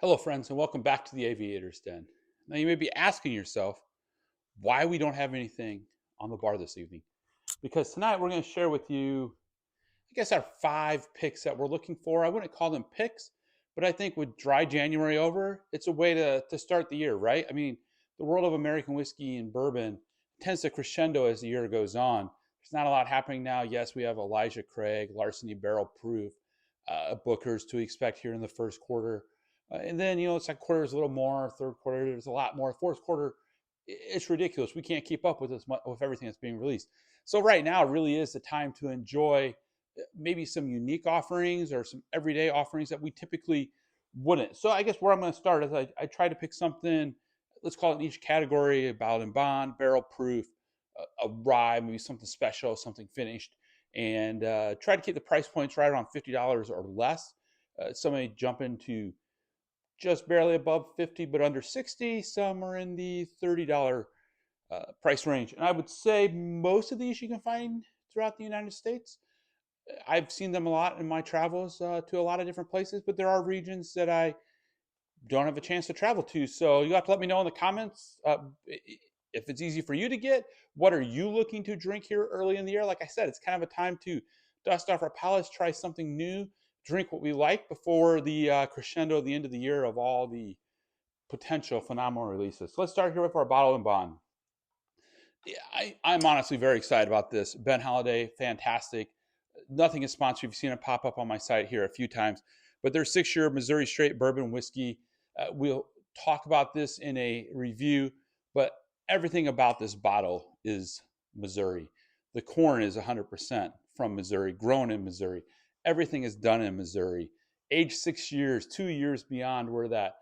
Hello, friends, and welcome back to the Aviator's Den. Now, you may be asking yourself why we don't have anything on the bar this evening. Because tonight we're going to share with you, I guess, our 5 picks that we're looking for. I wouldn't call them picks, but I think with dry January over, it's a way to start the year, right? I mean, the world of American whiskey and bourbon tends to crescendo as the year goes on. There's not a lot happening now. Yes, we have Elijah Craig, Larceny Barrel Proof, Booker's to expect here in the first quarter. And then, second quarter is a little more, third quarter, there's a lot more. Fourth quarter, it's ridiculous. We can't keep up with with everything that's being released. So right now really is the time to enjoy maybe some unique offerings or some everyday offerings that we typically wouldn't. So I guess where I'm going to start is I try to pick something, let's call it in each category, a bottled and bond, barrel proof, a rye, maybe something special, something finished, and try to keep the price points right around $50 or less. Some may jump into just barely above 50, but under 60. Some are in the $30 price range. And I would say most of these you can find throughout the United States. I've seen them a lot in my travels to a lot of different places, but there are regions that I don't have a chance to travel to. So you have to let me know in the comments if it's easy for you to get. What are you looking to drink here early in the year? Like I said, it's kind of a time to dust off our palates, try something new, drink what we like before the crescendo at the end of the year of all the potential phenomenal releases. So let's start here with our bottle and bond. I'm honestly very excited about this. Ben Holiday, fantastic. Nothing is sponsored. You've seen it pop up on my site here a few times, but their 6-year Missouri straight bourbon whiskey. We'll talk about this in a review, but everything about this bottle is Missouri. The corn is 100% from Missouri, grown in Missouri. Everything is done in Missouri. Age 6 years, 2 years beyond where that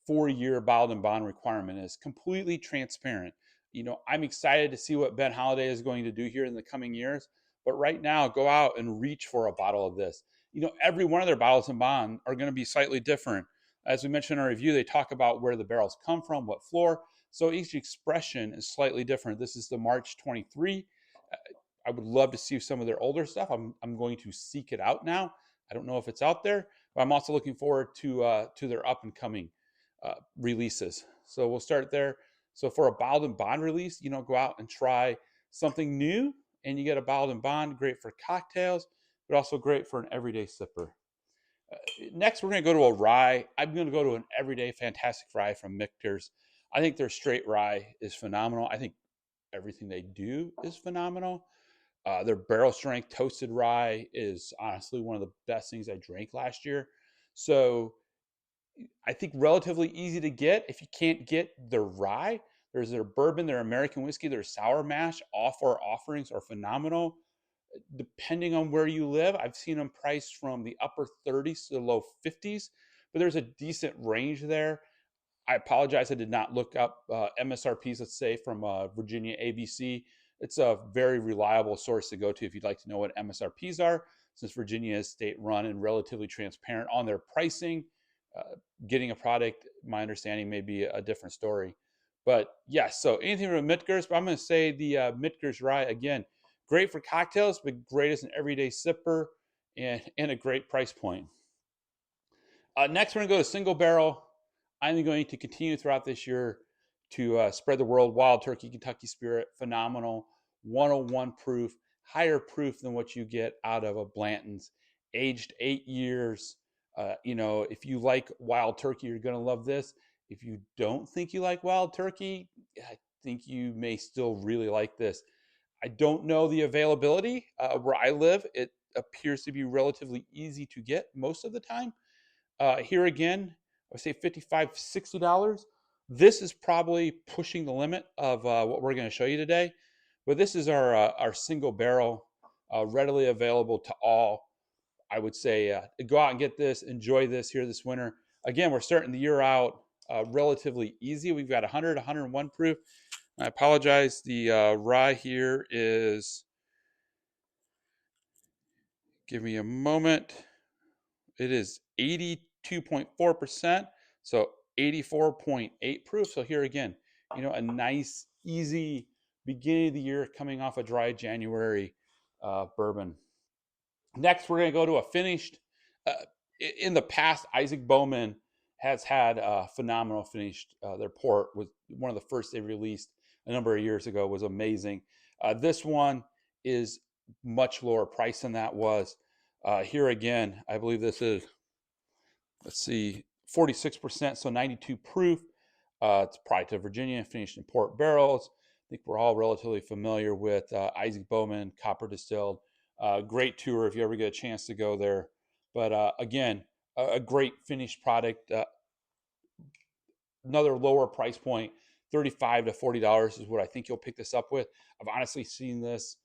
4-year bottled and bond requirement is. Completely transparent. I'm excited to see what Ben Holiday is going to do here in the coming years. But right now, go out and reach for a bottle of this. Every one of their bottles and bond are going to be slightly different. As we mentioned in our review, they talk about where the barrels come from, what floor. So each expression is slightly different. This is the March 23. I would love to see some of their older stuff. I'm going to seek it out now. I don't know if it's out there, but I'm also looking forward to their up and coming releases. So we'll start there. So for a bottled and bond release, go out and try something new, and you get a bottled and bond, great for cocktails, but also great for an everyday sipper. Next, we're going to go to a rye. I'm going to go to an everyday fantastic rye from Michter's. I think their straight rye is phenomenal. I think everything they do is phenomenal. Their barrel strength toasted rye is honestly one of the best things I drank last year. So I think relatively easy to get. If you can't get the rye, there's their bourbon, their American whiskey, their sour mash. All 4 offerings are phenomenal. Depending on where you live, I've seen them priced from the upper 30s to the low 50s, but there's a decent range there. I apologize, I did not look up MSRPs, let's say, from Virginia ABC. It's a very reliable source to go to if you'd like to know what MSRPs are, since Virginia is state-run and relatively transparent on their pricing. Getting a product, my understanding, may be a different story. But yes, so anything from Michter's, but I'm going to say the Michter's rye, again, great for cocktails, but great as an everyday sipper and a great price point. Next, we're going to go to single barrel. I'm going to continue throughout this year to spread the world. Wild Turkey Kentucky Spirit, phenomenal, 101 proof, higher proof than what you get out of a Blanton's, aged 8 years. If you like Wild Turkey, you're going to love this. If you don't think you like Wild Turkey, I think you may still really like this. I don't know the availability where I live. It appears to be relatively easy to get most of the time. Here again, I would say $55, $60. This is probably pushing the limit of what we're going to show you today. But this is our single barrel, readily available to all. I would say go out and get this, enjoy this here this winter. Again, we're starting the year out relatively easy. We've got 100, 101 proof. I apologize. The rye here is, give me a moment. It is 82.4%, so 84.8 proof. So here again, a nice, easy beginning of the year coming off a dry January bourbon. Next, we're going to go to a finished. In the past, Isaac Bowman has had a phenomenal finish. Their port was one of the first they released a number of years ago, was amazing. This one is much lower price than that was. Here again, I believe this is, let's see, 46%, so 92 proof. It's product of Virginia, finished in port barrels. I think we're all relatively familiar with Isaac Bowman, copper distilled. Great tour if you ever get a chance to go there. But again, a great finished product. Another lower price point, $35 to $40 is what I think you'll pick this up with. I've honestly seen this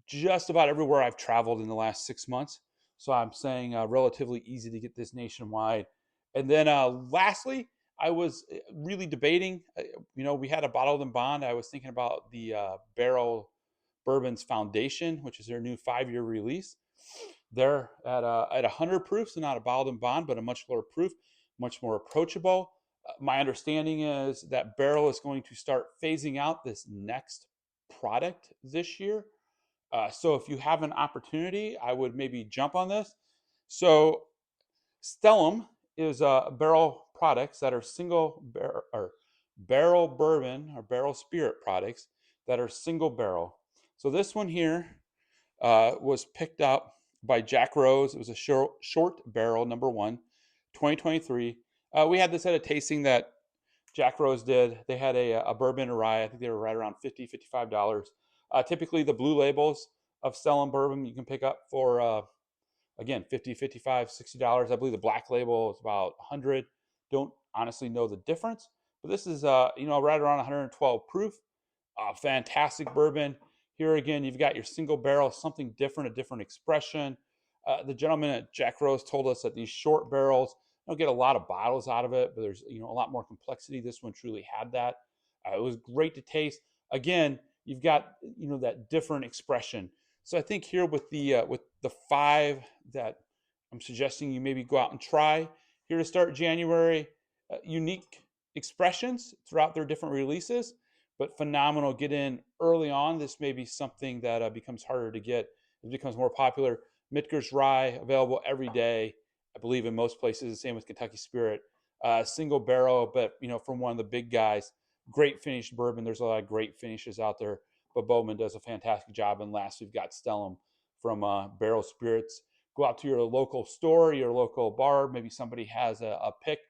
just about everywhere I've traveled in the last 6 months. So I'm saying relatively easy to get this nationwide. And then lastly, I was really debating. We had a bottled and bond. I was thinking about the Barrel Bourbons Foundation, which is their new 5-year release. They're at 100 proof, so not a bottled and bond, but a much lower proof, much more approachable. My understanding is that Barrel is going to start phasing out this next product this year. So if you have an opportunity, I would maybe jump on this. So Stellum is barrel products that are barrel bourbon or barrel spirit products that are single barrel. So this one here was picked up by Jack Rose. It was a short barrel, number 1, 2023. We had this at a tasting that Jack Rose did. They had a bourbon and rye. I think they were right around $50, $55. Typically, the blue labels of Stellum bourbon you can pick up for, again, $50, $55, $60. I believe the black label is about $100. Don't honestly know the difference. But this is, right around 112 proof. Fantastic bourbon. Here again, you've got your single barrel, something different, a different expression. The gentleman at Jack Rose told us that these short barrels don't get a lot of bottles out of it, but there's a lot more complexity. This one truly had that. It was great to taste. Again, you've got that different expression. So I think here with the 5 that I'm suggesting you maybe go out and try here to start January, unique expressions throughout their different releases, but phenomenal. Get in early on. This may be something that becomes harder to get. It becomes more popular. Mitker's Rye, available every day, I believe in most places. The same with Kentucky Spirit. Single barrel, but from one of the big guys. Great finished bourbon. There's a lot of great finishes out there, but Bowman does a fantastic job. And last, we've got Stellum from Barrel Spirits. Go out to your local store, your local bar. Maybe somebody has a pick,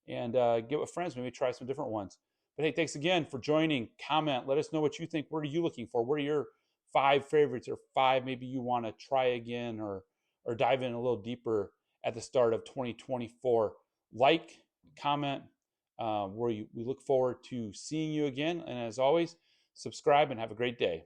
and get with friends. Maybe try some different ones. But hey, thanks again for joining. Comment. Let us know what you think. What are you looking for? What are your 5 favorites, or 5 maybe you want to try again, or dive in a little deeper at the start of 2024? Like, comment. We look forward to seeing you again. And as always, subscribe and have a great day.